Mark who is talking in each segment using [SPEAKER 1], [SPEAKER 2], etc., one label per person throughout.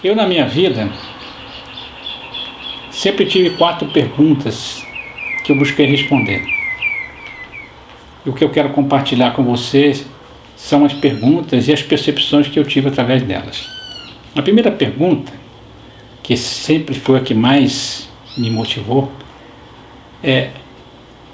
[SPEAKER 1] Eu, na minha vida, sempre tive 4 perguntas que eu busquei responder. E o que eu quero compartilhar com vocês são as perguntas e as percepções que eu tive através delas. A primeira pergunta, que sempre foi a que mais me motivou, é: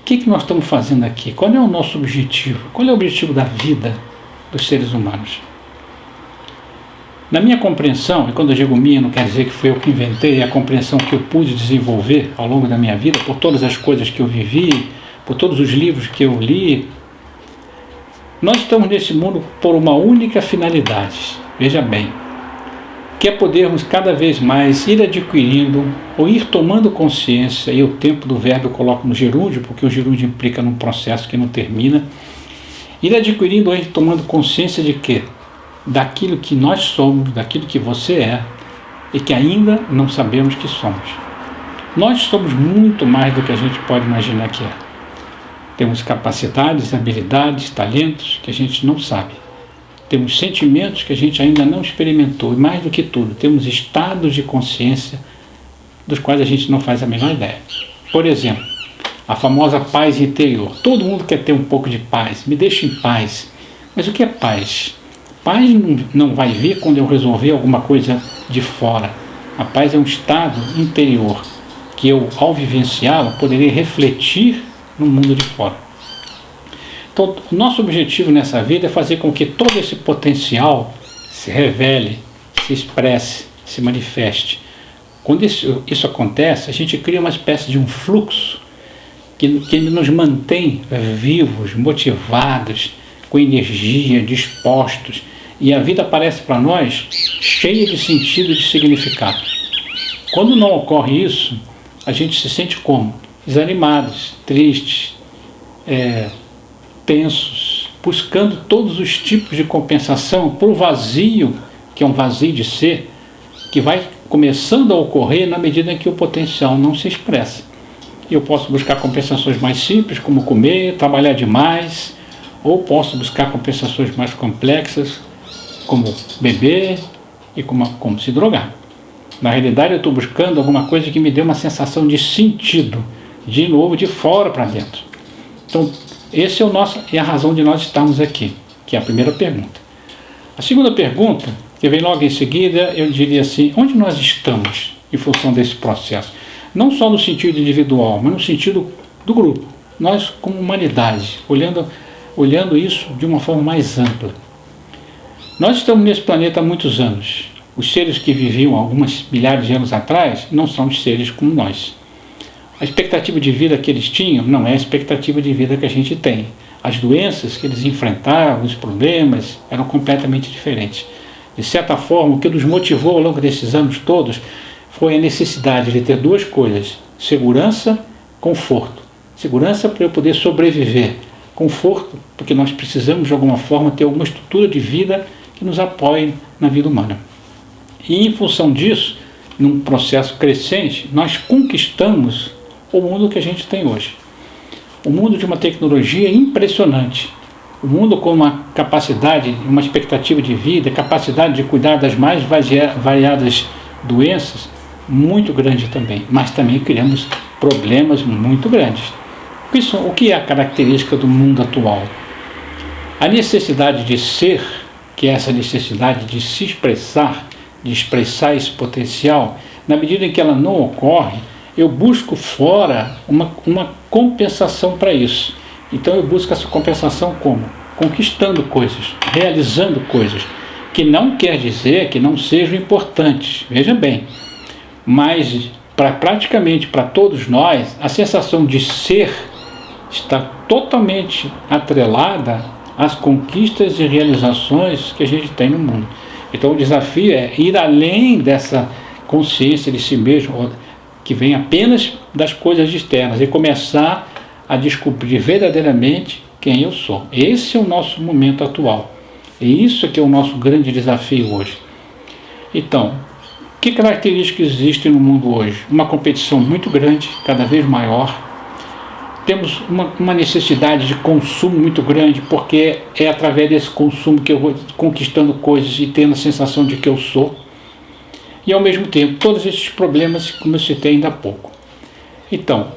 [SPEAKER 1] o que nós estamos fazendo aqui? Qual é o nosso objetivo? Qual é o objetivo da vida dos seres humanos? Na minha compreensão, e quando eu digo minha, não quer dizer que foi eu que inventei, é a compreensão que eu pude desenvolver ao longo da minha vida, por todas as coisas que eu vivi, por todos os livros que eu li. Nós estamos nesse mundo por uma única finalidade, veja bem, que é podermos cada vez mais ir adquirindo ou ir tomando consciência, e o tempo do verbo eu coloco no gerúndio, porque o gerúndio implica num processo que não termina, ir adquirindo ou ir tomando consciência de quê? Daquilo que nós somos, daquilo que você é, e que ainda não sabemos que somos. Nós somos muito mais do que a gente pode imaginar que é. Temos capacidades, habilidades, talentos que a gente não sabe. Temos sentimentos que a gente ainda não experimentou. E mais do que tudo, temos estados de consciência dos quais a gente não faz a menor ideia. Por exemplo, a famosa paz interior. Todo mundo quer ter um pouco de paz. Me deixa em paz. Mas o que é paz? Paz não vai vir quando eu resolver alguma coisa de fora. A paz é um estado interior que eu, ao vivenciá-la, poderei refletir no mundo de fora. Então, o nosso objetivo nessa vida é fazer com que todo esse potencial se revele, se expresse, se manifeste. Quando isso acontece, a gente cria uma espécie de um fluxo que nos mantém vivos, motivados, com energia, dispostos, e a vida aparece para nós cheia de sentido e de significado. Quando não ocorre isso, a gente se sente como? Desanimados, tristes, tensos, buscando todos os tipos de compensação para o vazio, que é um vazio de ser, que vai começando a ocorrer na medida em que o potencial não se expressa. Eu posso buscar compensações mais simples, como comer, trabalhar demais, ou posso buscar compensações mais complexas, como beber e como se drogar. Na realidade, eu estou buscando alguma coisa que me dê uma sensação de sentido, de novo, de fora para dentro. Então, esse é a razão de nós estarmos aqui, que é a primeira pergunta. A segunda pergunta, que vem logo em seguida, eu diria assim: onde nós estamos em função desse processo? Não só no sentido individual, mas no sentido do grupo. Nós, como humanidade, olhando isso de uma forma mais ampla. Nós estamos nesse planeta há muitos anos. Os seres que viviam algumas milhares de anos atrás não são os seres como nós. A expectativa de vida que eles tinham não é a expectativa de vida que a gente tem. As doenças que eles enfrentavam, os problemas, eram completamente diferentes. De certa forma, o que nos motivou ao longo desses anos todos foi a necessidade de ter 2 coisas: segurança, conforto. Segurança para eu poder sobreviver. Conforto, porque nós precisamos de alguma forma ter uma estrutura de vida que nos apoie na vida humana. E em função disso, num processo crescente, nós conquistamos o mundo que a gente tem hoje. O mundo de uma tecnologia impressionante. O mundo com uma capacidade, uma expectativa de vida, capacidade de cuidar das mais variadas doenças, muito grande também. Mas também criamos problemas muito grandes. O que é a característica do mundo atual? A necessidade de ser, que é essa necessidade de se expressar, de expressar esse potencial, na medida em que ela não ocorre, eu busco fora uma compensação para isso. Então eu busco essa compensação como? Conquistando coisas, realizando coisas, que não quer dizer que não sejam importantes, veja bem, mas praticamente para todos nós, a sensação de ser está totalmente atrelada às conquistas e realizações que a gente tem no mundo. Então o desafio é ir além dessa consciência de si mesmo, que vem apenas das coisas externas, e começar a descobrir verdadeiramente quem eu sou. Esse é o nosso momento atual. E isso que é o nosso grande desafio hoje. Então, que características existem no mundo hoje? Uma competição muito grande, cada vez maior. Temos uma necessidade de consumo muito grande, porque é através desse consumo que eu vou conquistando coisas e tendo a sensação de que eu sou. e ao mesmo tempo todos esses problemas como eu citei ainda há pouco. Então,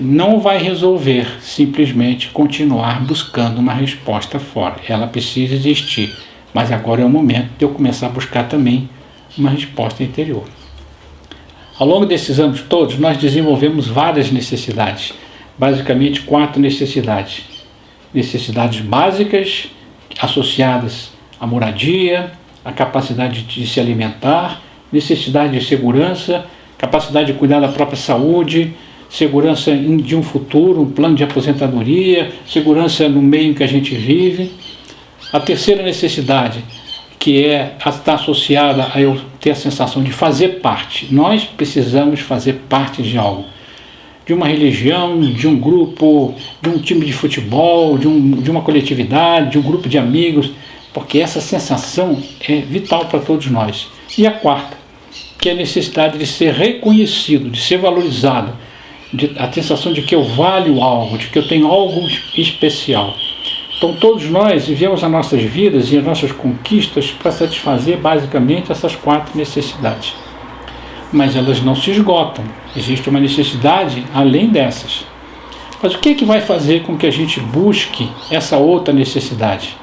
[SPEAKER 1] não vai resolver simplesmente continuar buscando uma resposta fora. Ela precisa existir, mas agora é o momento de eu começar a buscar também uma resposta interior. Ao longo desses anos todos, nós desenvolvemos várias necessidades, basicamente 4 necessidades. Necessidades básicas, associadas à moradia, à capacidade de se alimentar, necessidade de segurança, capacidade de cuidar da própria saúde, segurança de um futuro, um plano de aposentadoria, segurança no meio em que a gente vive. A terceira necessidade, que está associada a eu ter a sensação de fazer parte. Nós precisamos fazer parte de algo. De uma religião, de um grupo, de um time de futebol, de uma coletividade, de um grupo de amigos, porque essa sensação é vital para todos nós. E a quarta, que é a necessidade de ser reconhecido, de ser valorizado, a sensação de que eu valho algo, de que eu tenho algo especial. Então todos nós vivemos as nossas vidas e as nossas conquistas para satisfazer basicamente essas 4 necessidades. Mas elas não se esgotam, existe uma necessidade além dessas. Mas o que é que vai fazer com que a gente busque essa outra necessidade?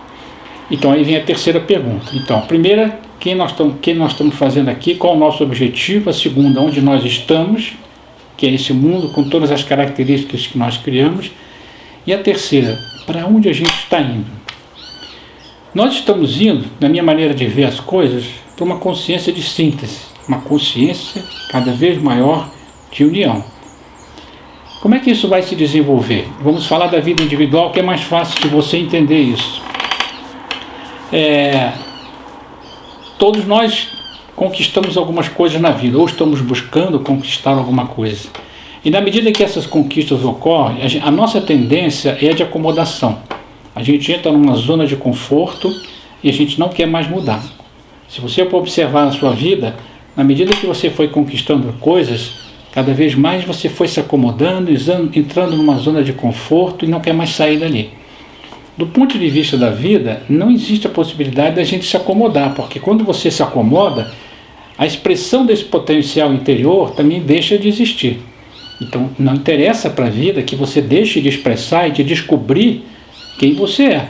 [SPEAKER 1] Então aí vem a terceira pergunta. Então, a primeira, quem nós estamos fazendo aqui, qual é o nosso objetivo? A segunda, onde nós estamos, que é esse mundo com todas as características que nós criamos. E a terceira, para onde a gente está indo? Nós estamos indo, na minha maneira de ver as coisas, para uma consciência de síntese, uma consciência cada vez maior de união. Como é que isso vai se desenvolver? Vamos falar da vida individual, que é mais fácil de você entender isso. Todos nós conquistamos algumas coisas na vida, ou estamos buscando conquistar alguma coisa. E na medida que essas conquistas ocorrem, a nossa tendência é de acomodação. A gente entra numa zona de conforto e a gente não quer mais mudar. Se você for observar na sua vida, na medida que você foi conquistando coisas, cada vez mais você foi se acomodando, entrando numa zona de conforto e não quer mais sair dali. Do ponto de vista da vida, não existe a possibilidade da gente se acomodar, porque quando você se acomoda, a expressão desse potencial interior também deixa de existir. Então, não interessa para a vida que você deixe de expressar e de descobrir quem você é.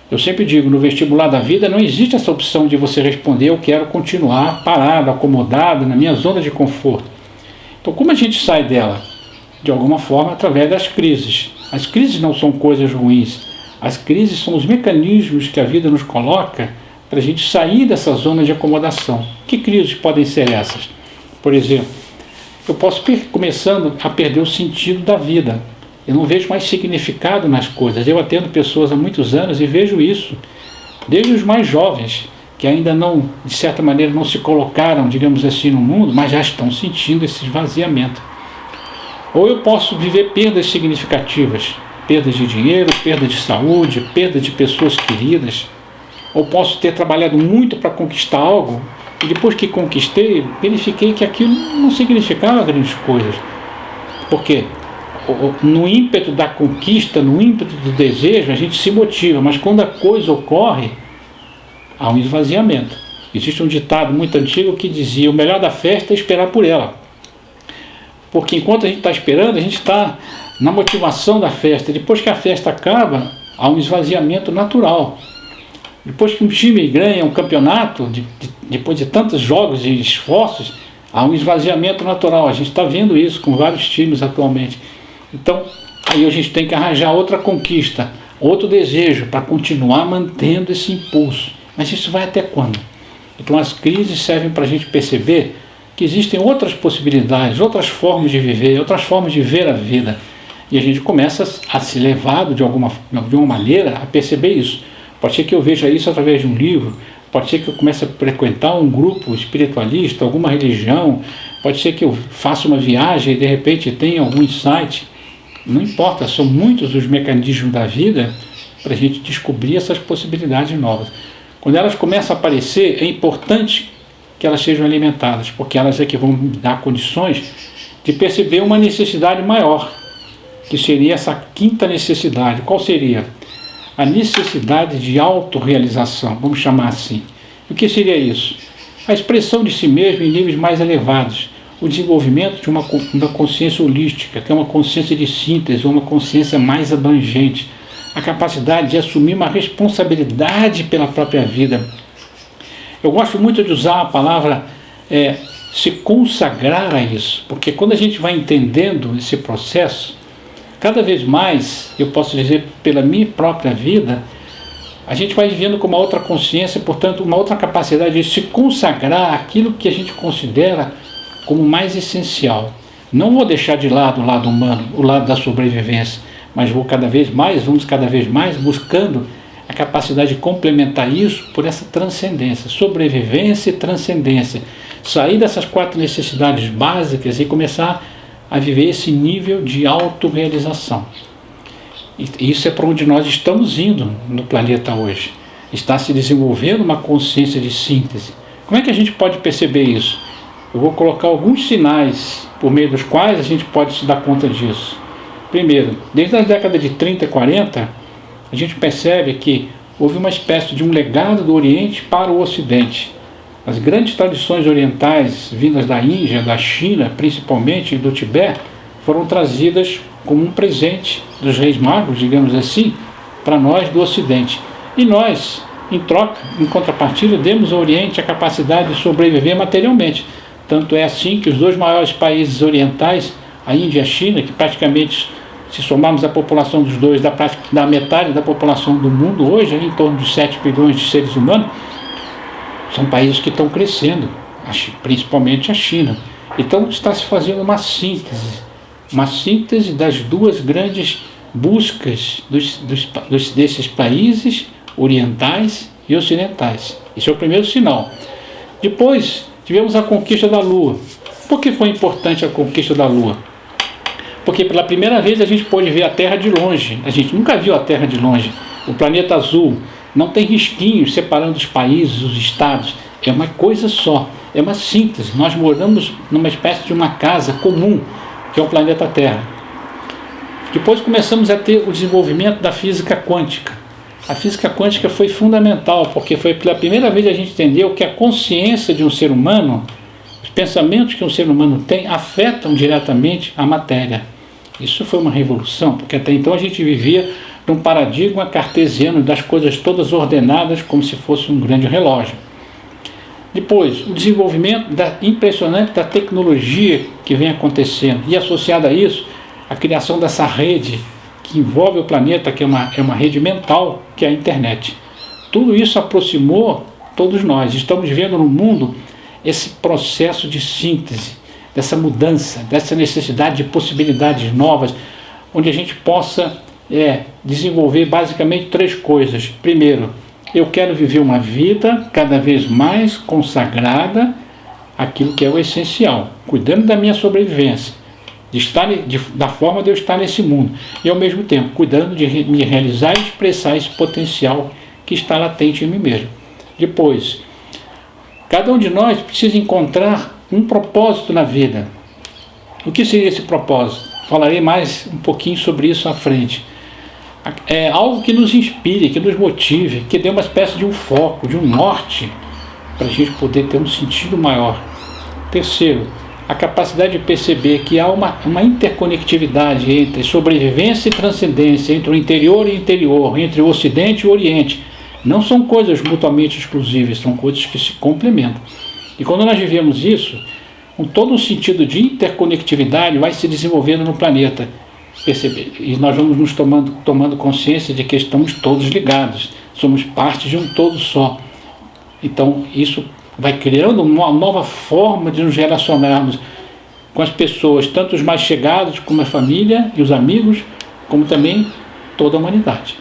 [SPEAKER 1] Eu sempre digo, no vestibular da vida não existe essa opção de você responder eu quero continuar parado, acomodado, na minha zona de conforto. Então, como a gente sai dela? De alguma forma, através das crises. As crises não são coisas ruins. As crises são os mecanismos que a vida nos coloca para a gente sair dessa zona de acomodação. Que crises podem ser essas? Por exemplo, eu posso começando a perder o sentido da vida. Eu não vejo mais significado nas coisas. Eu atendo pessoas há muitos anos e vejo isso, desde os mais jovens, que ainda não, de certa maneira, não se colocaram, digamos assim, no mundo, mas já estão sentindo esse esvaziamento. Ou eu posso viver perdas significativas, perdas de dinheiro, perda de saúde, perda de pessoas queridas. Ou posso ter trabalhado muito para conquistar algo e depois que conquistei, verifiquei que aquilo não significava grandes coisas. Porque no ímpeto da conquista, no ímpeto do desejo, a gente se motiva, mas quando a coisa ocorre, há um esvaziamento. Existe um ditado muito antigo que dizia: o melhor da festa é esperar por ela. Porque enquanto a gente está esperando, a gente está na motivação da festa. Depois que a festa acaba, há um esvaziamento natural. Depois que um time ganha um campeonato, depois de tantos jogos e esforços, há um esvaziamento natural. A gente está vendo isso com vários times atualmente. Então, aí a gente tem que arranjar outra conquista, outro desejo para continuar mantendo esse impulso. Mas isso vai até quando? Então as crises servem para a gente perceber que existem outras possibilidades, outras formas de viver, outras formas de ver a vida. E a gente começa a se levar de alguma maneira a perceber isso. Pode ser que eu veja isso através de um livro, pode ser que eu comece a frequentar um grupo espiritualista, alguma religião, pode ser que eu faça uma viagem e de repente tenha algum insight. Não importa, são muitos os mecanismos da vida para a gente descobrir essas possibilidades novas. Quando elas começam a aparecer, é importante que elas sejam alimentadas, porque elas é que vão dar condições de perceber uma necessidade maior, que seria essa quinta necessidade. Qual seria? A necessidade de autorrealização, vamos chamar assim. O que seria isso? a expressão de si mesmo em níveis mais elevados, o desenvolvimento de uma consciência holística, que é uma consciência de síntese, uma consciência mais abrangente, a capacidade de assumir uma responsabilidade pela própria vida. Eu gosto muito de usar a palavra se consagrar a isso, porque quando a gente vai entendendo esse processo, cada vez mais, eu posso dizer pela minha própria vida, a gente vai vivendo com uma outra consciência, portanto, uma outra capacidade de se consagrar àquilo que a gente considera como mais essencial. Não vou deixar de lado o lado humano, o lado da sobrevivência, mas vamos cada vez mais buscando a capacidade de complementar isso por essa transcendência, sobrevivência e transcendência. Sair dessas 4 necessidades básicas e começar a viver esse nível de autorrealização. E isso é para onde nós estamos indo no planeta hoje. Está se desenvolvendo uma consciência de síntese. Como é que a gente pode perceber isso? Eu vou colocar alguns sinais por meio dos quais a gente pode se dar conta disso. Primeiro, desde a década de 30 e 40, a gente percebe que houve uma espécie de um legado do Oriente para o Ocidente. As grandes tradições orientais vindas da Índia, da China, principalmente, e do Tibete, foram trazidas como um presente dos reis magos, digamos assim, para nós do Ocidente. E nós, em troca, em contrapartida, demos ao Oriente a capacidade de sobreviver materialmente. Tanto é assim que os 2 maiores países orientais, a Índia e a China, que praticamente, se somarmos a população dos dois, da metade da população do mundo hoje, em torno de 7 bilhões de seres humanos, são países que estão crescendo, principalmente a China. Então está se fazendo uma síntese das 2 grandes buscas desses países orientais e ocidentais. Esse é o primeiro sinal. Depois tivemos a conquista da Lua. Por que foi importante a conquista da Lua? Porque pela primeira vez a gente pôde ver a Terra de longe. A gente nunca viu a Terra de longe. O planeta azul não tem risquinhos separando os países, os estados. É uma coisa só, é uma síntese. Nós moramos numa espécie de uma casa comum, que é o planeta Terra. Depois começamos a ter o desenvolvimento da física quântica. A física quântica foi fundamental, porque foi pela primeira vez a gente entendeu que a consciência de um ser humano, os pensamentos que um ser humano tem, afetam diretamente a matéria. Isso foi uma revolução, porque até então a gente vivia num paradigma cartesiano das coisas todas ordenadas como se fosse um grande relógio. Depois, o desenvolvimento impressionante da tecnologia que vem acontecendo, e associado a isso, a criação dessa rede que envolve o planeta, que é uma rede mental, que é a internet. Tudo isso aproximou todos nós. Estamos vendo no mundo esse processo de síntese, dessa mudança, dessa necessidade de possibilidades novas, onde a gente possa desenvolver basicamente 3 coisas. Primeiro, eu quero viver uma vida cada vez mais consagrada àquilo que é o essencial, cuidando da minha sobrevivência, da forma de eu estar nesse mundo, e ao mesmo tempo cuidando de me realizar e expressar esse potencial que está latente em mim mesmo. Depois, cada um de nós precisa encontrar um propósito na vida. O que seria esse propósito? Falarei mais um pouquinho sobre isso à frente. É algo que nos inspire, que nos motive, que dê uma espécie de um foco, de um norte, para a gente poder ter um sentido maior. Terceiro, a capacidade de perceber que há uma interconectividade entre sobrevivência e transcendência, entre o interior e interior, entre o Ocidente e o Oriente. Não são coisas mutuamente exclusivas, são coisas que se complementam. E quando nós vivemos isso, com todo um sentido de interconectividade vai se desenvolvendo no planeta. E nós vamos nos tomando consciência de que estamos todos ligados, somos parte de um todo só. Então isso vai criando uma nova forma de nos relacionarmos com as pessoas, tanto os mais chegados como a família e os amigos, como também toda a humanidade.